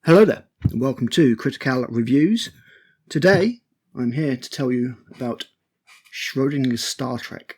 Hello there, and welcome to Critical Reviews. Today, I'm here to tell you about Schrodinger's Star Trek.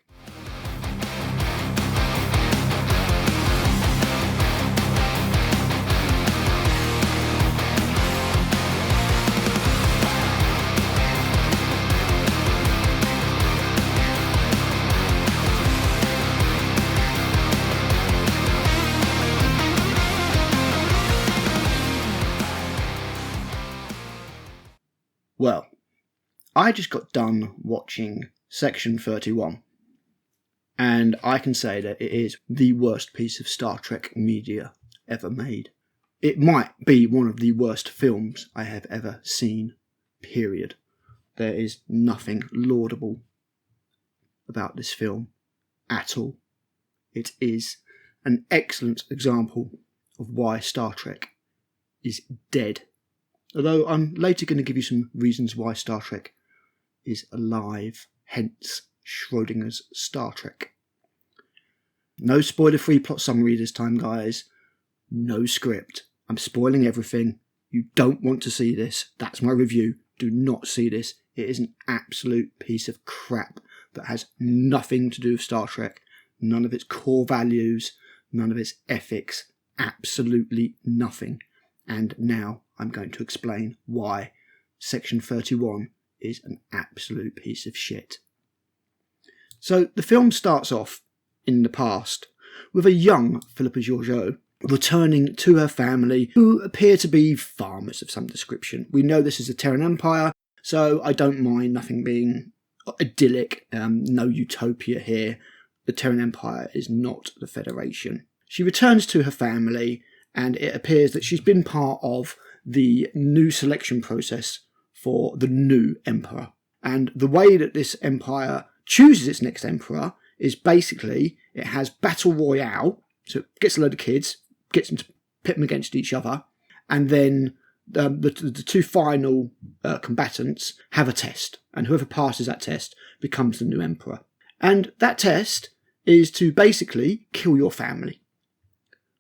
Well, I just got done watching Section 31, and I can say that it is the worst piece of Star Trek media ever made. It might be one of the worst films I have ever seen, period. There is nothing laudable about this film at all. It is an excellent example of why Star Trek is dead. Although I'm later going to give you some reasons why Star Trek is alive, hence Schrodinger's Star Trek. No spoiler-free plot summary this time, guys. No script. I'm spoiling everything. You don't want to see this. That's my review. Do not see this. It is an absolute piece of crap that has nothing to do with Star Trek. None of its core values, none of its ethics. Absolutely nothing. And now I'm going to explain why Section 31 is an absolute piece of shit. So the film starts off in the past with a young Philippa Georgiou returning to her family, who appear to be farmers of some description. We know this is the Terran Empire, so I don't mind nothing being idyllic, no utopia here. The Terran Empire is not the Federation. She returns to her family, and it appears that she's been part of the new selection process for the new emperor. And the way that this empire chooses its next emperor is basically it has battle royale, so it gets a load of kids, gets them to pit them against each other, and then the two final combatants have a test, and whoever passes that test becomes the new emperor. And that test is to basically kill your family,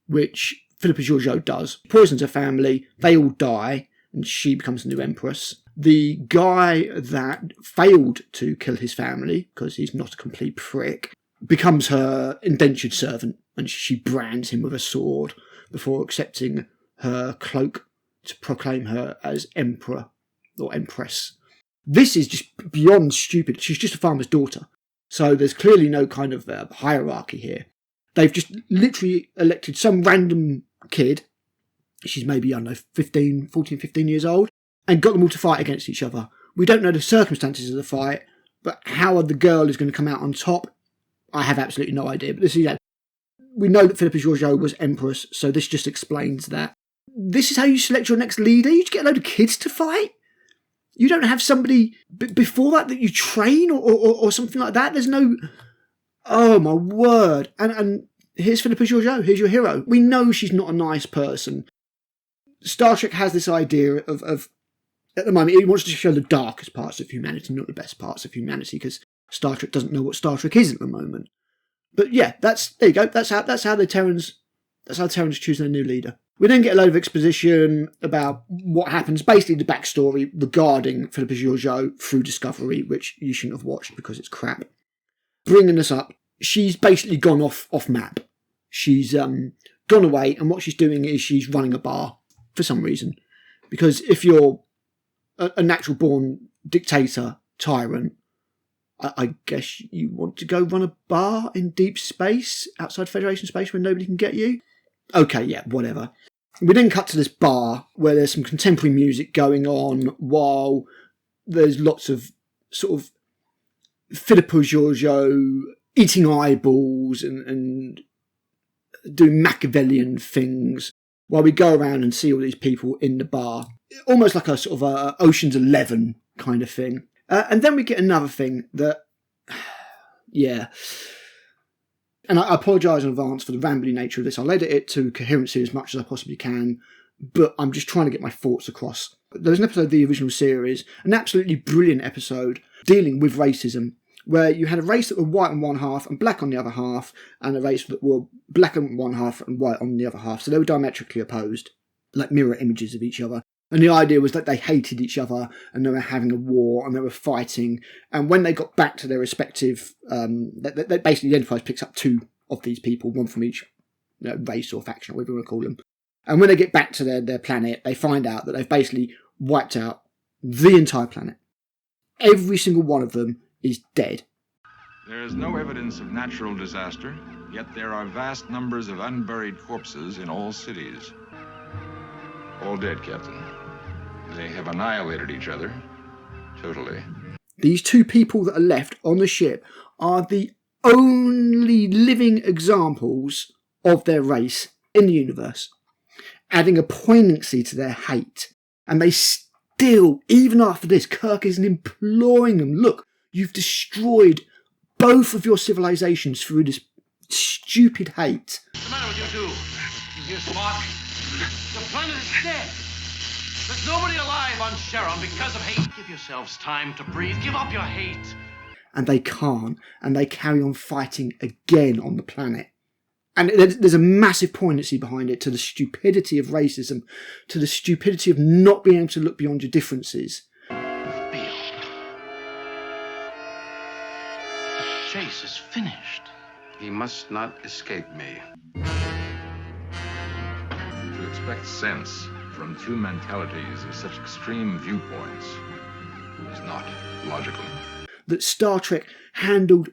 which Philippa Georgiou does. Poisons her family, they all die, and she becomes the new empress. The guy that failed to kill his family, because he's not a complete prick, becomes her indentured servant, and she brands him with a sword before accepting her cloak to proclaim her as emperor or empress. This is just beyond stupid. She's just a farmer's daughter, so there's clearly no kind of hierarchy here. They've just literally elected some random kid, she's maybe, 15 years old, and got them all to fight against each other. We don't know the circumstances of the fight, but how the girl is going to come out on top, I have absolutely no idea. But we know that Philippa Georgiou was empress, so this just explains that. This is how you select your next leader? You just get a load of kids to fight? You don't have somebody before that you train or something like that? There's no... Oh my word. And here's Philippa Georgiou, here's your hero. We know she's not a nice person. Star Trek has this idea of at the moment, it wants to show the darkest parts of humanity, not the best parts of humanity, because Star Trek doesn't know what Star Trek is at the moment. But yeah, there you go. That's how the Terrans choose their new leader. We then get a load of exposition about what happens, basically the backstory regarding Philippa Georgiou through Discovery, which you shouldn't have watched because it's crap. Bringing us up, she's basically gone off map. She's gone away, and what she's doing is she's running a bar for some reason. Because if you're a natural-born dictator, tyrant, I guess you want to go run a bar in deep space, outside Federation space, where nobody can get you? Okay, yeah, whatever. We then cut to this bar where there's some contemporary music going on, while there's lots of sort of Philippa Georgiou eating eyeballs and doing Machiavellian things while we go around and see all these people in the bar. Almost like a sort of a Ocean's 11 kind of thing. And then we get another thing that, yeah. And I apologise in advance for the rambling nature of this. I'll edit it to coherency as much as I possibly can, but I'm just trying to get my thoughts across. There was an episode of the original series, an absolutely brilliant episode, dealing with racism, where you had a race that were white on one half and black on the other half, and a race that were black on one half and white on the other half. So they were diametrically opposed. like mirror images of each other. And the idea was that they hated each other and they were having a war and they were fighting. And when they got back to their respective, they basically the Enterprise picks up 2 of these people, one from each race or faction, whatever you want to call them. And when they get back to their planet, they find out that they've basically wiped out the entire planet. Every single one of them is dead. There is no evidence of natural disaster, yet there are vast numbers of unburied corpses in all cities. All dead, Captain. They have annihilated each other. Totally. These 2 people that are left on the ship are the only living examples of their race in the universe, adding a poignancy to their hate. And they still, even after this, Kirk is imploring them, look, you've destroyed both of your civilizations through this stupid hate. What's the matter with you two? You hear Spock? The planet is dead. There's nobody alive on Sharon because of hate. Give yourselves time to breathe. Give up your hate. And they can't, and they carry on fighting again on the planet. And there's a massive poignancy behind it to the stupidity of racism, to the stupidity of not being able to look beyond your differences. The chase is finished. He must not escape me. To expect sense from 2 mentalities of such extreme viewpoints is not logical. That Star Trek handled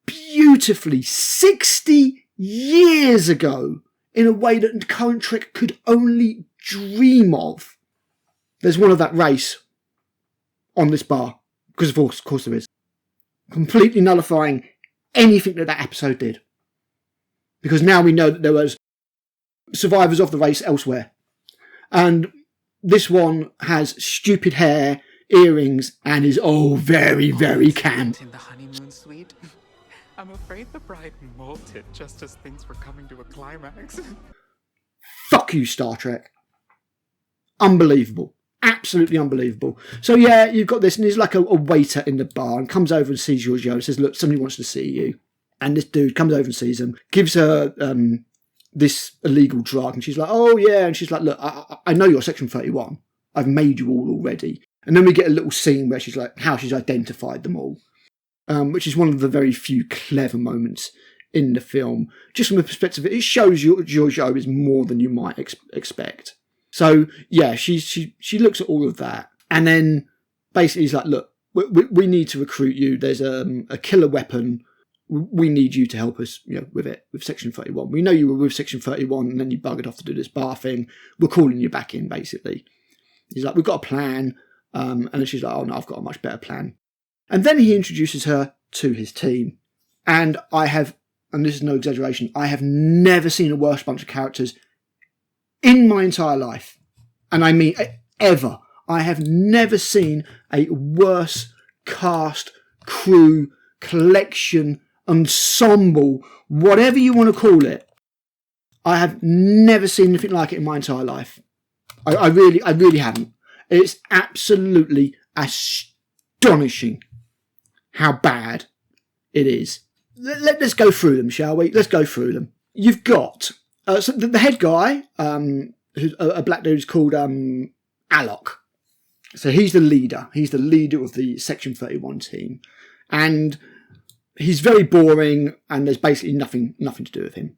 beautifully 60 years ago in a way that current Trek could only dream of. There's one of that race on this bar, because of course there is, completely nullifying anything that episode did. Because now we know that there was survivors of the race elsewhere. And this one has stupid hair, earrings, and is very, very camp. In the honeymoon suite, I'm afraid the bride molted just as things were coming to a climax. Fuck you, Star Trek. Unbelievable. Absolutely unbelievable. So yeah, you've got this, and there's like a waiter in the bar and comes over and sees Giorgio and says, look, somebody wants to see you. And this dude comes over and sees him, gives her this illegal drug, and she's like, oh yeah, and she's like, look, I know you're Section 31. I've made you all already. And then we get a little scene where she's like, how she's identified them all, which is one of the very few clever moments in the film. Just from the perspective, it shows Giorgio is more than you might expect. So yeah, she looks at all of that, and then basically he's like, look, we need to recruit you. There's a killer weapon. We need you to help us, with it, with Section 31. We know you were with Section 31 and then you buggered off to do this bar thing. We're calling you back in, basically. He's like, we've got a plan. And then she's like, oh no, I've got a much better plan. And then he introduces her to his team. And and this is no exaggeration, I have never seen a worse bunch of characters in my entire life. And I mean, ever. I have never seen a worse cast, crew, collection, ensemble, whatever you want to call it. I have never seen anything like it in my entire life. I really haven't. It's absolutely astonishing how bad it is. Let's go through them, shall we? Let's go through them. You've got so the head guy, who's a black dude, is called Alok. So he's the leader. He's the leader of the Section 31 team, and he's very boring, and there's basically nothing to do with him.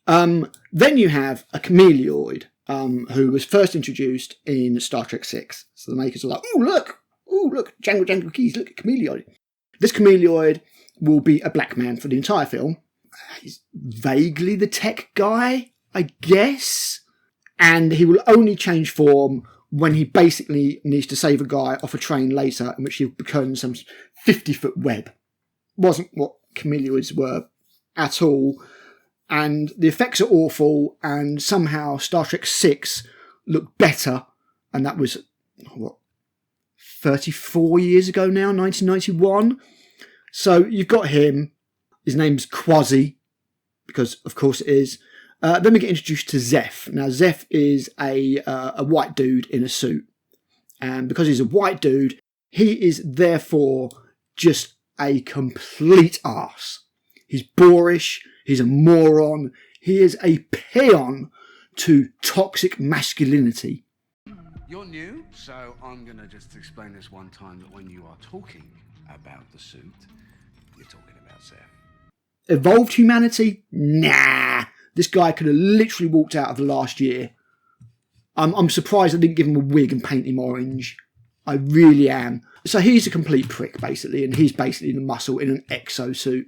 Then you have a chameleoid, who was first introduced in Star Trek 6. So the makers are like, oh look, Jangle Keys, look at chameleoid. This chameleoid will be a black man for the entire film. He's vaguely the tech guy, I guess. And he will only change form when he basically needs to save a guy off a train later, in which he'll become some 50-foot web. Wasn't what chameleoids were at all. And the effects are awful, and somehow Star Trek 6 looked better, and that was, 34 years ago now, 1991. So you've got him. His name's Quasi, because of course it is. Then we get introduced to Zeph. Now Zeph is a white dude in a suit, and because he's a white dude, he is therefore just a complete arse. He's boorish. He's a moron. He is a peon to toxic masculinity. You're new, so I'm gonna just explain this one time that when you are talking about the suit, you're talking about Seth. Evolved humanity? Nah. This guy could have literally walked out of the last year. I'm surprised I didn't give him a wig and paint him orange. I really am. So he's a complete prick, basically, and he's basically the muscle in an exosuit.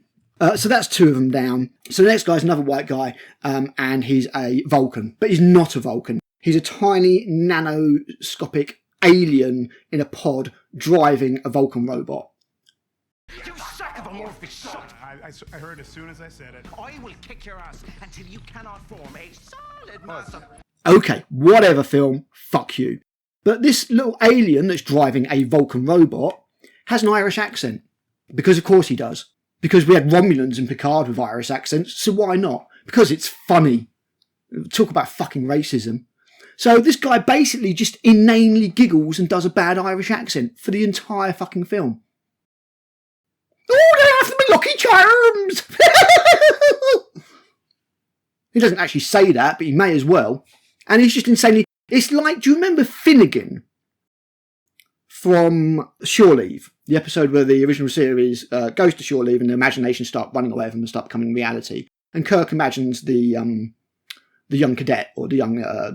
So that's 2 of them down. So the next guy's another white guy, and he's a Vulcan. But he's not a Vulcan. He's a tiny, nanoscopic alien in a pod driving a Vulcan robot. You sack of amorphous shot! I heard as soon as I said it. I will kick your ass until you cannot form a solid mass of... Okay, whatever, film, fuck you. But this little alien that's driving a Vulcan robot has an Irish accent. Because of course he does. Because we had Romulans in Picard with Irish accents, so why not? Because it's funny. Talk about fucking racism. So this guy basically just inanely giggles and does a bad Irish accent for the entire fucking film. Oh, they have to be Lucky Charms! He doesn't actually say that, but he may as well. And he's just insanely... It's like, do you remember Finnegan from Shore Leave? The episode where the original series goes to Shore Leave and the imaginations start running away from them and start becoming reality. And Kirk imagines the young cadet, or the young... I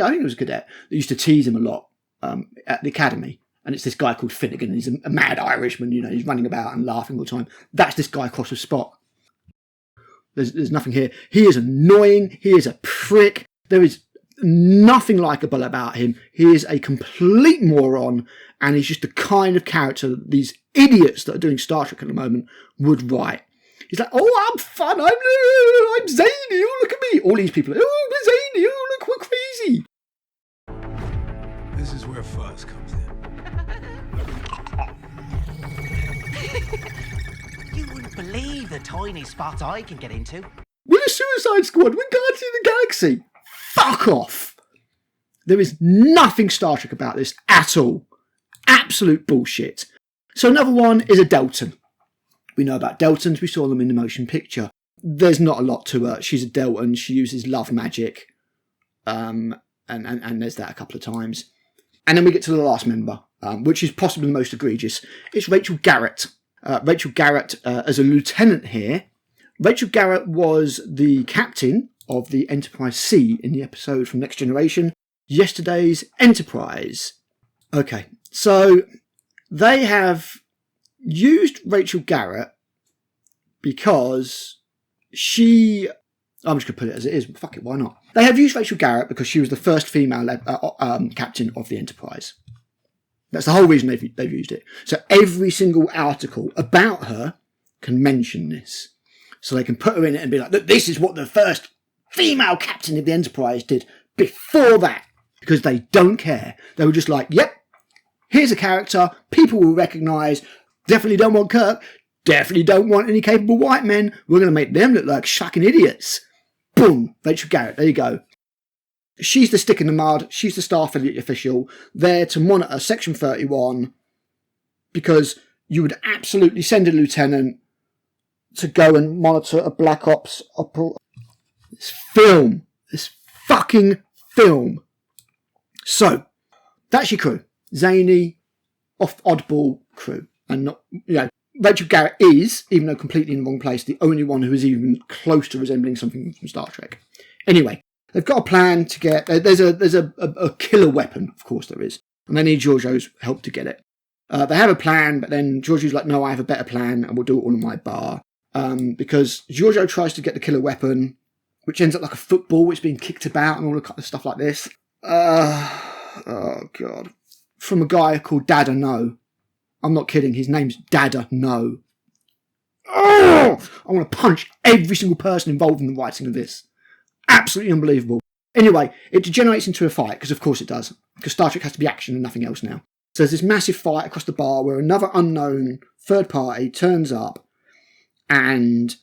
think it was a cadet, that used to tease him a lot at the academy. And it's this guy called Finnegan. He's a mad Irishman, you know, he's running about and laughing all the time. That's this guy across with Spock. There's nothing here. He is annoying. He is a prick. There is nothing likeable about him. He is a complete moron, and he's just the kind of character that these idiots that are doing Star Trek at the moment would write. He's like, oh, I'm fun. I'm zany. Oh, look at me. All these people are, oh, we're zany. Oh, look, we're crazy. This is where fuzz comes in. You wouldn't believe the tiny spots I can get into. We're the Suicide Squad. We're Guardians of the Galaxy. Fuck off. There is nothing Star Trek about this at all. Absolute bullshit. So another one is a Deltan. We know about Deltans. We saw them in the motion picture. There's not a lot to her. She's a Deltan. She uses love magic. And there's that a couple of times. And then we get to the last member, which is possibly the most egregious. It's Rachel Garrett. Rachel Garrett as a lieutenant here. Rachel Garrett was the captain of the Enterprise C in the episode from Next Generation, Yesterday's Enterprise. Okay, so they have used Rachel Garrett because she... I'm just going to put it as it is, but fuck it, why not? They have used Rachel Garrett because she was the first female captain of the Enterprise. That's the whole reason they've used it. So every single article about her can mention this. So they can put her in it and be like, look, this is what the first female captain of the Enterprise did before that. Because they don't care. They were just like, yep, here's a character people will recognise. Definitely don't want Kirk. Definitely don't want any capable white men. We're going to make them look like fucking idiots. Boom. Rachel Garrett. There you go. She's the stick in the mud. She's the Starfleet official there to monitor Section 31 because you would absolutely send a lieutenant to go and monitor a Black Ops this fucking film. So, that's your crew. Zany, oddball crew. And not, Rachel Garrett is, even though completely in the wrong place, the only one who is even close to resembling something from Star Trek. Anyway, they've got a plan to get... There's a killer weapon, of course there is. And they need Giorgio's help to get it. They have a plan, but then Giorgio's like, no, I have a better plan, and we'll do it all in my bar. Because Giorgio tries to get the killer weapon, which ends up like a football, which is being kicked about and all the kind of stuff like this. Oh, God. From a guy called Dada No. I'm not kidding, his name's Dada No. Oh, I want to punch every single person involved in the writing of this. Absolutely unbelievable. Anyway, it degenerates into a fight, because of course it does. Because Star Trek has to be action and nothing else now. So there's this massive fight across the bar where another unknown third party turns up and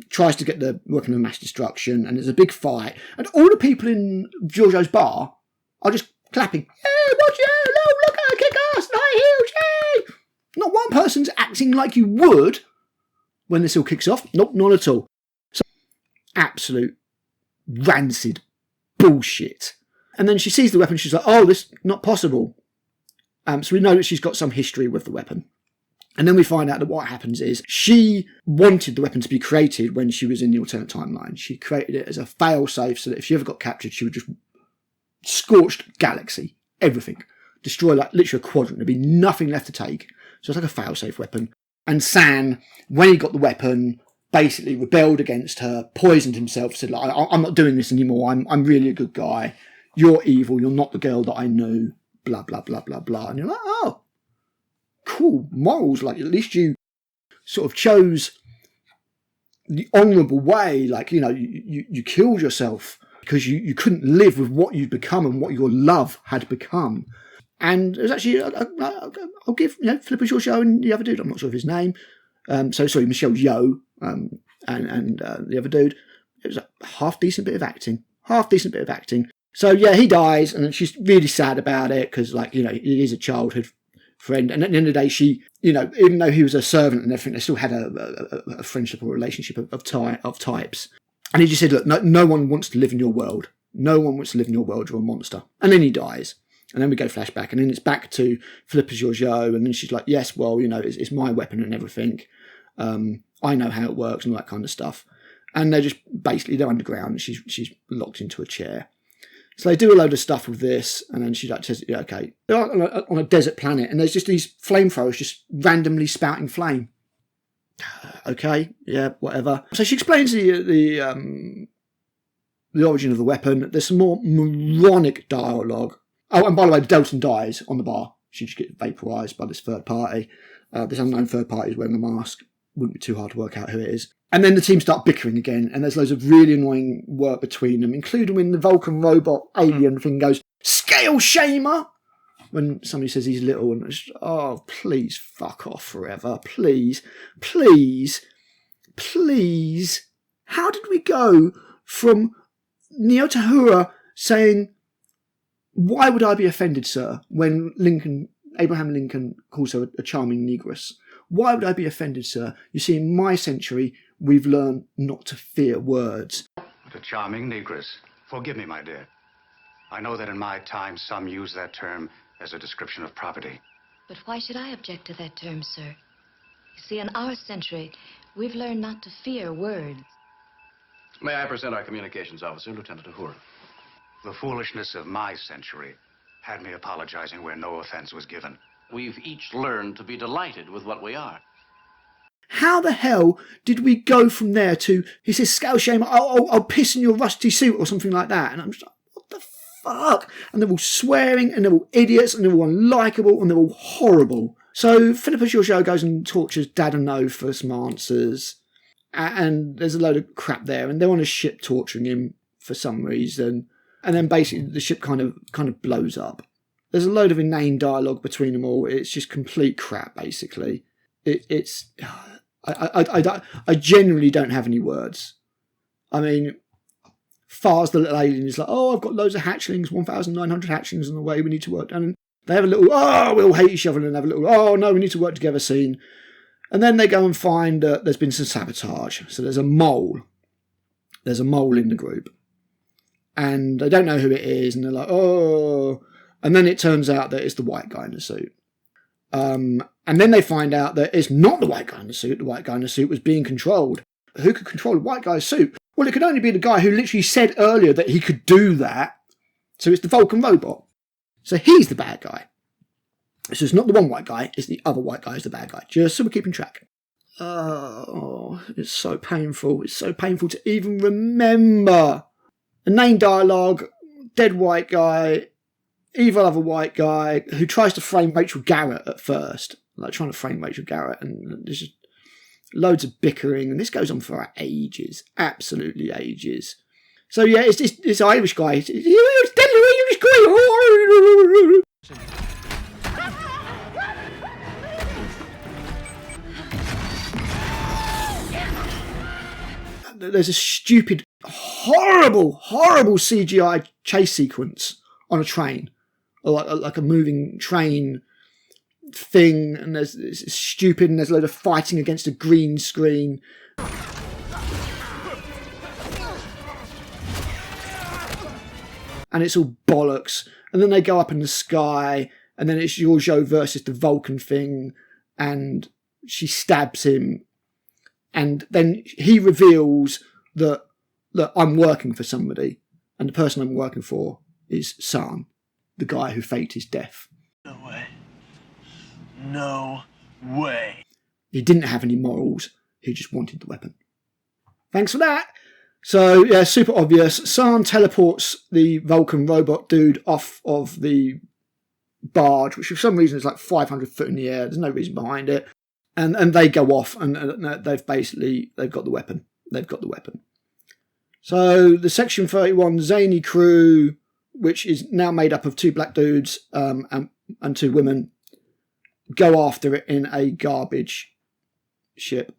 tries to get the weapon of mass destruction, and there's a big fight. And all the people in Giorgio's bar are just clapping. Hey, watch out! Look out! Kick ass! Night heels! Hey! Not one person's acting like you would when this all kicks off. Nope, not at all. So, absolute rancid bullshit. And then she sees the weapon, she's like, oh, this is not possible. So we know that she's got some history with the weapon. And then we find out that what happens is she wanted the weapon to be created when she was in the alternate timeline. She created it as a fail-safe so that if she ever got captured, she would just scorched galaxy, everything. Destroy like literally a quadrant. There'd be nothing left to take. So it's like a fail-safe weapon. And San, when he got the weapon, basically rebelled against her, poisoned himself, said, like, I'm not doing this anymore. I'm really a good guy. You're evil. You're not the girl that I knew. Blah, blah, blah, blah, blah. And you're like, oh, cool. Morals. Like, at least you sort of chose the honourable way. Like, you know, you killed yourself because you couldn't live with what you'd become and what your love had become. And it was actually, I'll give, you know, Philippa Giorgio and the other dude, I'm not sure of his name. Sorry, Michelle Yeoh and the other dude. It was a half decent bit of acting. So yeah, he dies, and then she's really sad about it because, like, you know, he is a childhood friend. And at the end of the day, she, you know, even though he was a servant and everything, they still had a friendship or relationship of types. And he just said, look, no one wants to live in your world. No one wants to live in your world. You're a monster. And then he dies. And then we go flashback, and then it's back to Philippa Giorgio, and then she's like, yes, well, you know, it's my weapon and everything. I know how it works and all that kind of stuff. And they're just basically, they're underground, and she's locked into a chair. So they do a load of stuff with this, and then she like says, yeah, okay. They're on a desert planet, and there's just these flamethrowers just randomly spouting flame. Okay, yeah, whatever. So she explains the origin of the weapon. There's some more moronic dialogue. Oh, and by the way, Delton dies on the bar. She just gets vaporised by this third party. This unknown third party is wearing a mask. Wouldn't be too hard to work out who it is. And then the team start bickering again, and there's loads of really annoying work between them, including when the Vulcan robot alien thing goes, scale shamer! When somebody says he's little, and it's, oh, please fuck off forever. Please. How did we go from Neo Tahura saying, why would I be offended, sir, when Abraham Lincoln calls her a charming negress? Why would I be offended, sir? You see, in my century, we've learned not to fear words. A charming negress. Forgive me, my dear. I know that in my time, some use that term as a description of property. But why should I object to that term, sir? You see, in our century, we've learned not to fear words. May I present our communications officer, Lieutenant Uhura? The foolishness of my century had me apologizing where no offense was given. We've each learned to be delighted with what we are. How the hell did we go from there to, he says, scale shamer, I'll piss in your rusty suit or something like that. And I'm just like, what the fuck? And they're all swearing, and they're all idiots, and they're all unlikable, and they're all horrible. So Philippa Giorgio goes and tortures Dad and No for some answers. And there's a load of crap there, and they're on a ship torturing him for some reason. And then basically the ship kind of blows up. There's a load of inane dialogue between them all. It's just complete crap, basically. I genuinely don't have any words. I mean, Fars the little alien is like, oh, I've got loads of hatchlings, 1,900 hatchlings on the way, we need to work. And they have a little, oh, we all hate each other, and then have a little, oh, no, we need to work together scene. And then they go and find there's been some sabotage. So there's a mole. There's a mole in the group. And they don't know who it is, and they're like, oh. And then it turns out that it's the white guy in the suit. And then they find out that it's not the white guy in the suit. The white guy in the suit was being controlled. Who could control a white guy's suit? Well, it could only be the guy who literally said earlier that he could do that. So it's the Vulcan robot. So he's the bad guy. So it's not the one white guy, it's the other white guy who's the bad guy. Just so we're keeping track. Oh, it's so painful. It's so painful to even remember. Inane dialogue, dead white guy, evil other white guy who tries to frame Rachel Garrett at first. Like trying to frame Rachel Garrett, and there's just loads of bickering, and this goes on for ages. Absolutely ages. So yeah, it's this Irish guy. It's Irish guy. There's a stupid, horrible CGI chase sequence on a train, or like a moving train thing, and it's stupid, and there's a load of fighting against a green screen. and it's all bollocks. And then they go up in the sky, and then it's Giorgio versus the Vulcan thing, and she stabs him. And then he reveals that, look, I'm working for somebody, and the person I'm working for is San, the guy who faked his death. No way. No way. He didn't have any morals. He just wanted the weapon. Thanks for that. So, yeah, super obvious. San teleports the Vulcan robot dude off of the barge, which for some reason is like 500 foot in the air. There's no reason behind it. And they go off, and they've got the weapon. They've got the weapon. So the Section 31 zany crew, which is now made up of 2 black dudes and 2 women, go after it in a garbage ship.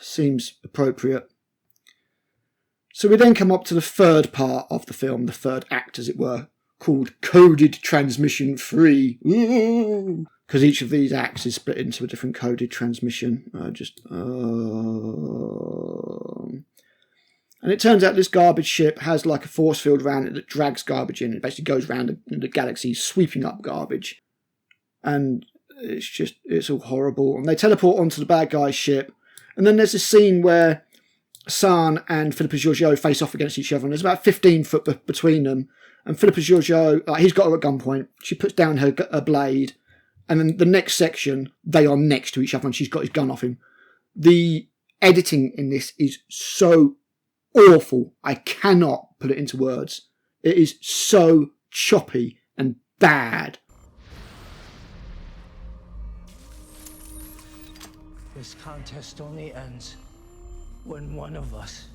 Seems appropriate. So we then come up to the third part of the film, the third act, as it were, called Coded Transmission 3. Because each of these acts is split into a different coded transmission. And it turns out this garbage ship has like a force field around it that drags garbage in. It basically goes around the galaxy, sweeping up garbage. And it's all horrible. And they teleport onto the bad guy's ship. And then there's a scene where San and Philippa Giorgio face off against each other. And there's about 15 foot between them. And Philippa Giorgio, he's got her at gunpoint. She puts down her blade. And then the next section, they are next to each other and she's got his gun off him. The editing in this is so awful. I cannot put it into words. It is so choppy and bad. This contest only ends when one of us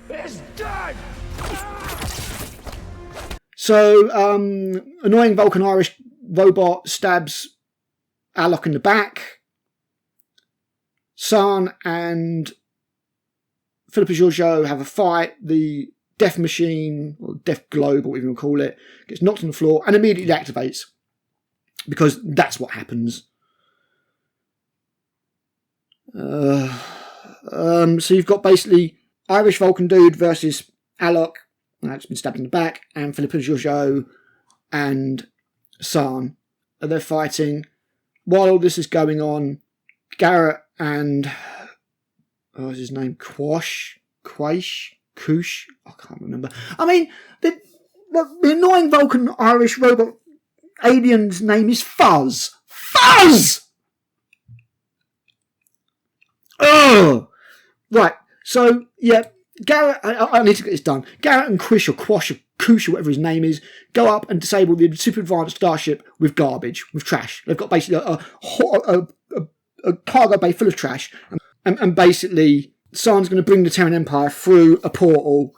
is dead! So, annoying Vulcan Irish robot stabs Alok in the back. San and Philippa Giorgio have a fight. The death machine, or death globe, or whatever you want to call it, gets knocked on the floor and immediately activates. Because that's what happens. So you've got basically Irish Vulcan dude versus Alok, that's been stabbed in the back, and Philippa Giorgio and San. They're fighting. While all this is going on, Garrett and what's his name? Koosh? I can't remember. I mean, the annoying Vulcan Irish robot alien's name is Fuzz. Fuzz! Oh! Right, so, yeah, Garrett, I need to get this done. Garrett and Koosh, or whatever his name is, go up and disable the super advanced starship with garbage, with trash. They've got basically a cargo bay full of trash. And basically, San's going to bring the Terran Empire through a portal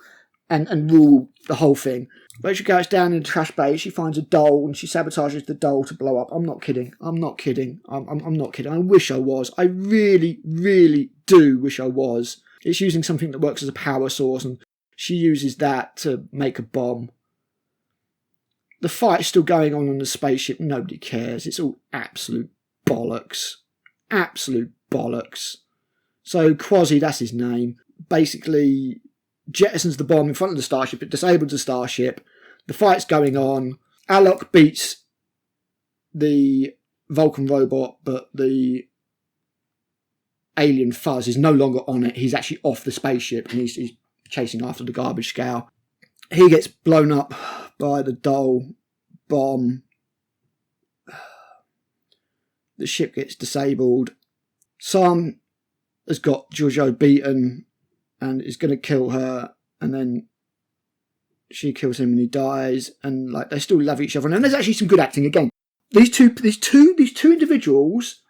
and rule the whole thing. But she goes down in the trash bay, she finds a doll, and she sabotages the doll to blow up. I'm not kidding. I'm not kidding. I wish I was. I really, really do wish I was. It's using something that works as a power source, and she uses that to make a bomb. The fight's still going on the spaceship. Nobody cares. It's all absolute bollocks. Absolute bollocks. So Quasi, that's his name, basically jettisons the bomb in front of the starship. It disables the starship. The fight's going on. Alok beats the Vulcan robot, but the alien Fuzz is no longer on it. He's actually off the spaceship, and he's chasing after the garbage scow. He gets blown up by the doll bomb. The ship gets disabled. Sam has got Giorgio beaten and is going to kill her, and then she kills him and he dies, and like they still love each other. And there's actually some good acting again. These two individuals,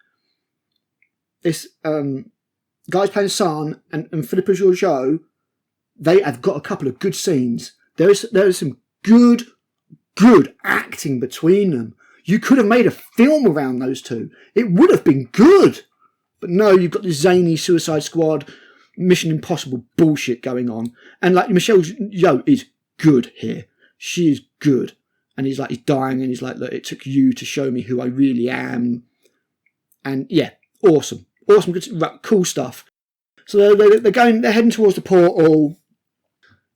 this guy's playing San and Philippa Giorgio, they have got a couple of good scenes. There is some good acting between them. You could have made a film around those two. It would have been good. But no, you've got this zany Suicide Squad, Mission Impossible bullshit going on. And like Michelle Yeoh is good here. She is good. And he's dying, and he's like, look, it took you to show me who I really am. And yeah, awesome. Awesome, good, cool stuff. So they're heading towards the portal.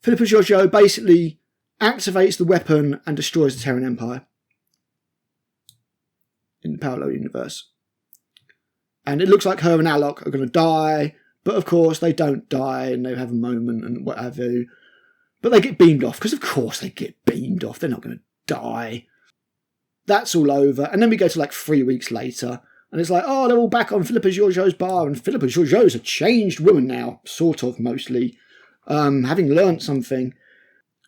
Philippa Giorgio basically activates the weapon and destroys the Terran Empire in the parallel universe. And it looks like her and Alok are going to die, but of course they don't die, and they have a moment and what have you. But they get beamed off, because of course they get beamed off. They're not going to die. That's all over. And then we go to like 3 weeks later, and it's like, oh, they're all back on Philippa Georgiou's bar, and Philippa Georgiou's a changed woman now, sort of, mostly, having learnt something.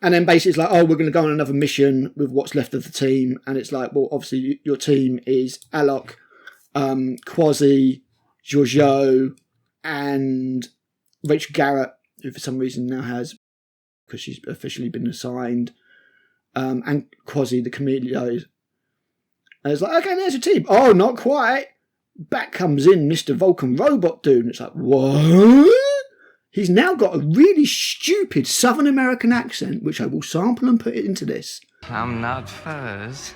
And then basically it's like, oh, we're going to go on another mission with what's left of the team. And it's like, well, obviously your team is Alok, Quasi, Georgiou, and Rachel Garrett, who for some reason now has, because she's officially been assigned, and Quasi the Chameleon. And it's like, okay, there's your team. Oh, not quite. Back comes in Mr. Vulcan Robot Dude. And it's like, what? He's now got a really stupid Southern American accent, which I will sample and put it into this. I'm not Fuzz.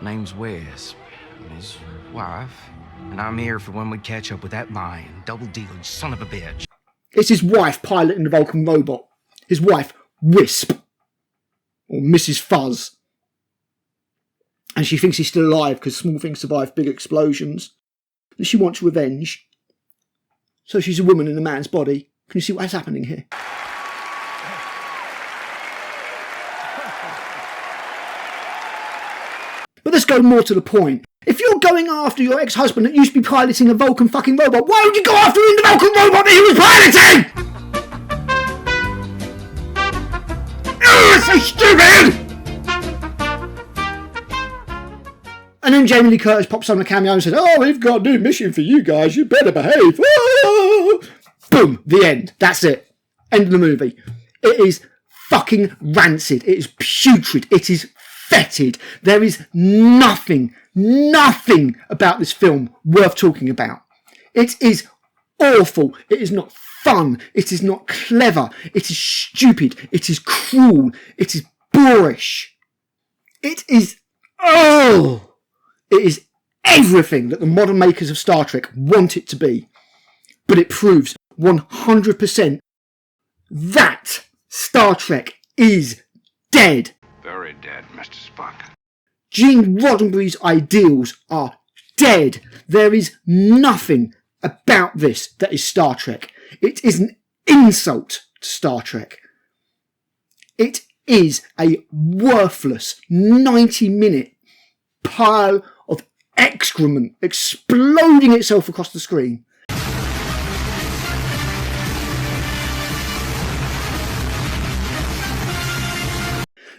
My name's Wes. I'm his wife. And I'm here for when we catch up with that lion, double-dealing son of a bitch. It's his wife piloting the Vulcan robot. His wife, Wisp. Or Mrs. Fuzz. And she thinks he's still alive because small things survive big explosions. And she wants revenge. So she's a woman in a man's body. Can you see what's happening here? But let's go more to the point. If you're going after your ex-husband that used to be piloting a Vulcan fucking robot, why would you go after him in the Vulcan robot that he was piloting? Ugh, so stupid! And then Jamie Lee Curtis pops on a cameo and says, oh, we've got a new mission for you guys, you better behave. Oh! Boom, the end. That's it. End of the movie. It is fucking rancid. It is putrid. It is fetid. There is nothing about this film worth talking about. It is awful. It is not fun. It is not clever. It is stupid. It is cruel. It is boorish. It is... oh! It is everything that the modern makers of Star Trek want it to be. But it proves 100% that Star Trek is dead. Very dead, Mr. Spock. Gene Roddenberry's ideals are dead. There is nothing about this that is Star Trek. It is an insult to Star Trek. It is a worthless 90-minute pile of excrement exploding itself across the screen.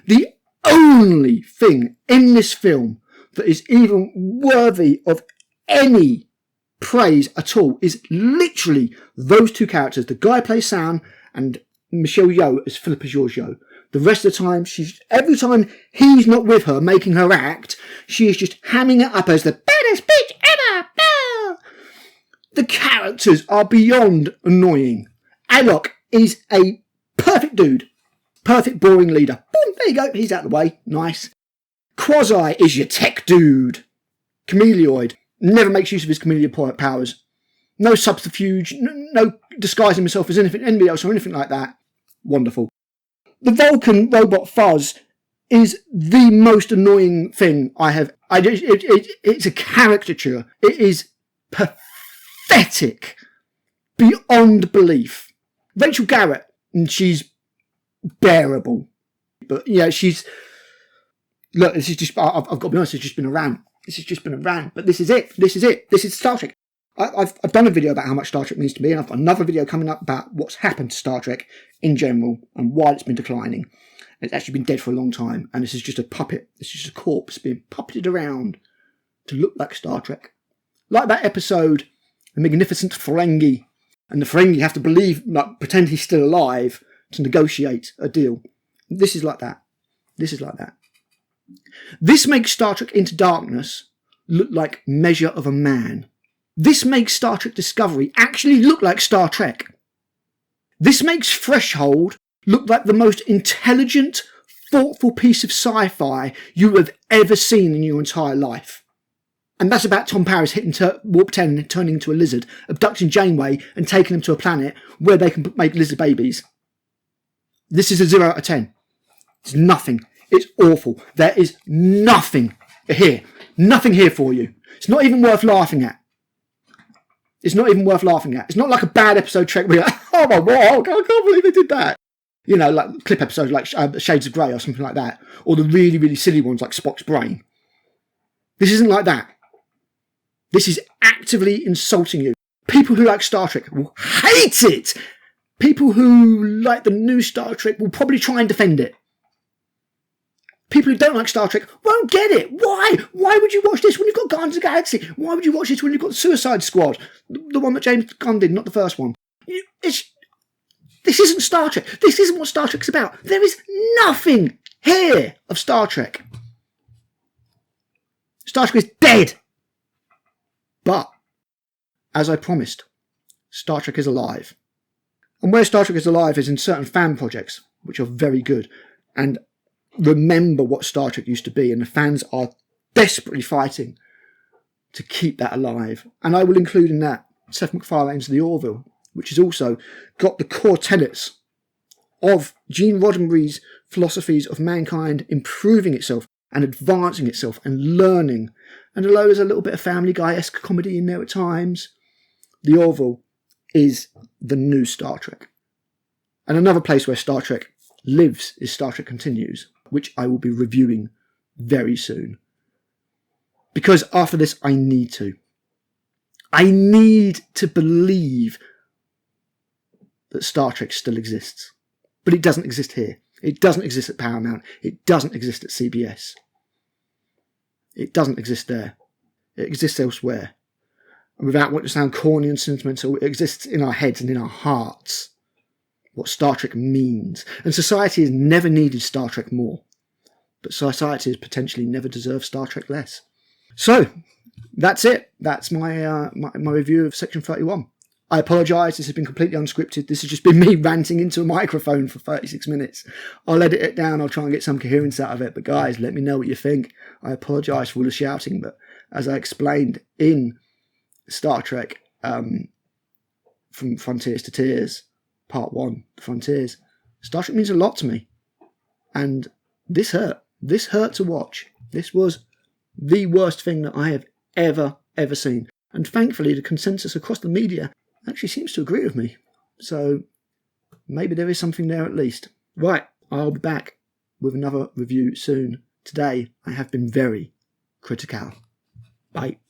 The only thing in this film that is even worthy of any praise at all is literally those two characters. The guy plays Sam and Michelle Yeoh as Philippa Georgiou. The rest of the time, every time he's not with her making her act, she is just hamming it up as the baddest bitch ever. The characters are beyond annoying. Alok is a perfect dude. Perfect boring leader. Boom, there you go. He's out of the way. Nice. Quasi is your tech dude. Chameleoid. Never makes use of his chameleon powers. No subterfuge. No disguising himself as anybody else or anything like that. Wonderful. The Vulcan robot Fuzz is the most annoying thing I have. It's a caricature. It is pathetic. Beyond belief. Rachel Garrett, and she's bearable, but yeah, she's look. This is just. I've got to be honest. It's just been a rant. This has just been a rant. But this is it. This is Star Trek. I've done a video about how much Star Trek means to me, and I've got another video coming up about what's happened to Star Trek in general and why it's been declining. It's actually been dead for a long time, and this is just a puppet. This is just a corpse being puppeted around to look like Star Trek, like that episode, The Magnificent Ferengi, and the Ferengi have to pretend he's still alive to negotiate a deal. This is like that. This is like that. This makes Star Trek Into Darkness look like Measure of a Man. This makes Star Trek Discovery actually look like Star Trek. This makes Threshold look like the most intelligent, thoughtful piece of sci-fi you have ever seen in your entire life. And that's about Tom Paris hitting Warp 10 and turning into a lizard, abducting Janeway and taking them to a planet where they can make lizard babies. This is a 0 out of 10. It's nothing. It's awful. There is nothing here. Nothing here for you. It's not even worth laughing at. It's not even worth laughing at. It's not like a bad episode Trek where you're like, oh my God, I can't believe they did that. You know, like clip episodes like Shades of Grey or something like that. Or the really, really silly ones like Spock's Brain. This isn't like that. This is actively insulting you. People who like Star Trek will hate it. People who like the new Star Trek will probably try and defend it. People who don't like Star Trek won't get it. Why? Why would you watch this when you've got Guardians of the Galaxy? Why would you watch this when you've got Suicide Squad? The one that James Gunn did, not the first one. This isn't Star Trek. This isn't what Star Trek's about. There is nothing here of Star Trek. Star Trek is dead. But, as I promised, Star Trek is alive. And where Star Trek is alive is in certain fan projects, which are very good. And remember what Star Trek used to be, and the fans are desperately fighting to keep that alive. And I will include in that Seth MacFarlane's The Orville, which has also got the core tenets of Gene Roddenberry's philosophies of mankind improving itself and advancing itself and learning. And although there's a little bit of Family Guy-esque comedy in there at times, The Orville is the new Star Trek. And another place where Star Trek lives is Star Trek Continues, which I will be reviewing very soon. Because after this, I need to. I need to believe that Star Trek still exists. But it doesn't exist here. It doesn't exist at Paramount. It doesn't exist at CBS. It doesn't exist there. It exists elsewhere. And without wanting to sound corny and sentimental, it exists in our heads and in our hearts. What Star Trek means. And society has never needed Star Trek more. But society has potentially never deserved Star Trek less. So, that's it. That's my review of Section 31. I apologise, this has been completely unscripted. This has just been me ranting into a microphone for 36 minutes. I'll edit it down, I'll try and get some coherence out of it. But guys, let me know what you think. I apologise for all the shouting, but as I explained in Star Trek, From Frontiers to Tears, Part 1, The Frontiers, Star Trek means a lot to me. And this hurt. This hurt to watch. This was the worst thing that I have ever seen. And thankfully, the consensus across the media actually seems to agree with me. So maybe there is something there at least. Right, I'll be back with another review soon. Today, I have been very critical. Bye.